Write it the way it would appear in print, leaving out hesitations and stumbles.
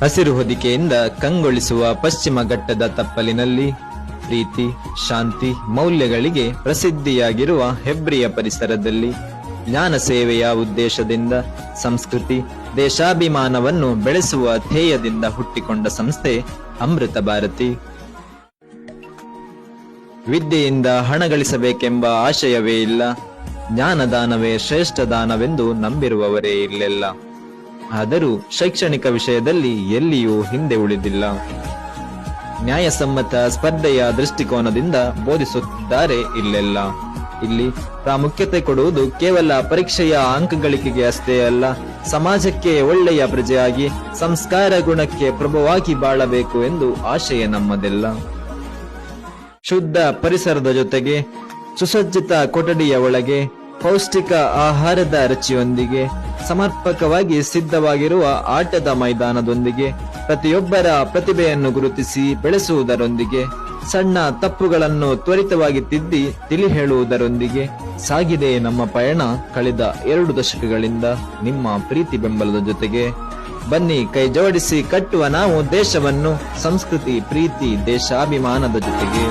ಹಸಿರು ಹೊದಿಕೆಯಿಂದ ಕಂಗೊಳಿಸುವ ಪಶ್ಚಿಮ ಘಟ್ಟದ ತಪ್ಪಲಿನಲ್ಲಿ ಪ್ರೀತಿ, ಶಾಂತಿ, ಮೌಲ್ಯಗಳಿಗೆ ಪ್ರಸಿದ್ಧಿಯಾಗಿರುವ ಹೆಬ್ರಿಯ ಪರಿಸರದಲ್ಲಿ ಜ್ಞಾನ ಸೇವೆಯ ಉದ್ದೇಶದಿಂದ ಸಂಸ್ಕೃತಿ, ದೇಶಾಭಿಮಾನವನ್ನು ಬೆಳೆಸುವ ಧ್ಯೇಯದಿಂದ ಹುಟ್ಟಿಕೊಂಡ ಸಂಸ್ಥೆ ಅಮೃತ ಭಾರತಿ. ವಿದ್ಯೆಯಿಂದ ಹಣ ಗಳಿಸಬೇಕೆಂಬ ಆಶಯವೇ ಇಲ್ಲ, ಜ್ಞಾನದಾನವೇ ಶ್ರೇಷ್ಠ ದಾನವೆಂದು ನಂಬಿರುವವರೇ ಇಲ್ಲೆಲ್ಲ. ಆದರೂ ಶೈಕ್ಷಣಿಕ ವಿಷಯದಲ್ಲಿ ಎಲ್ಲಿಯೂ ಹಿಂದೆ ಉಳಿದಿಲ್ಲ. ನ್ಯಾಯಸಮ್ಮತ ಸ್ಪರ್ಧೆಯ ದೃಷ್ಟಿಕೋನದಿಂದ ಬೋಧಿಸುತ್ತಿದ್ದಾರೆ ಇಲ್ಲೆಲ್ಲ. ಇಲ್ಲಿ ಪ್ರಾಮುಖ್ಯತೆ ಕೊಡುವುದು ಕೇವಲ ಪರೀಕ್ಷೆಯ ಅಂಕಗಳಿಕೆಗೆ ಅಷ್ಟೇ ಅಲ್ಲ, ಸಮಾಜಕ್ಕೆ ಒಳ್ಳೆಯ ಪ್ರಜೆಯಾಗಿ ಸಂಸ್ಕಾರ ಗುಣಕ್ಕೆ ಪ್ರಭುವಾಗಿ ಬಾಳಬೇಕು ಎಂದು ಆಶಯ ನಮ್ಮದೆಲ್ಲ. ಶುದ್ಧ ಪರಿಸರದ ಜೊತೆಗೆ ಸುಸಜ್ಜಿತ ಕೊಠಡಿಯ ಒಳಗೆ ಪೌಷ್ಟಿಕ ಆಹಾರದ ರುಚಿಯೊಂದಿಗೆ ಸಮರ್ಪಕವಾಗಿ ಸಿದ್ಧವಾಗಿರುವ ಆಟದ ಮೈದಾನದೊಂದಿಗೆ ಪ್ರತಿಯೊಬ್ಬರ ಪ್ರತಿಭೆಯನ್ನು ಗುರುತಿಸಿ ಬೆಳೆಸುವುದರೊಂದಿಗೆ ಸಣ್ಣ ತಪ್ಪುಗಳನ್ನು ತ್ವರಿತವಾಗಿ ತಿದ್ದಿ ತಿಳಿ ಹೇಳುವುದರೊಂದಿಗೆ ಸಾಗಿದೆ ನಮ್ಮ ಪಯಣ ಕಳೆದ 2 ದಶಕಗಳಿಂದ ನಿಮ್ಮ ಪ್ರೀತಿ ಬೆಂಬಲದ ಜೊತೆಗೆ. ಬನ್ನಿ ಕೈ ಜೋಡಿಸಿ ಕಟ್ಟುವ ನಾವು ದೇಶವನ್ನು, ಸಂಸ್ಕೃತಿ, ಪ್ರೀತಿ, ದೇಶಾಭಿಮಾನದ ಜೊತೆಗೆ.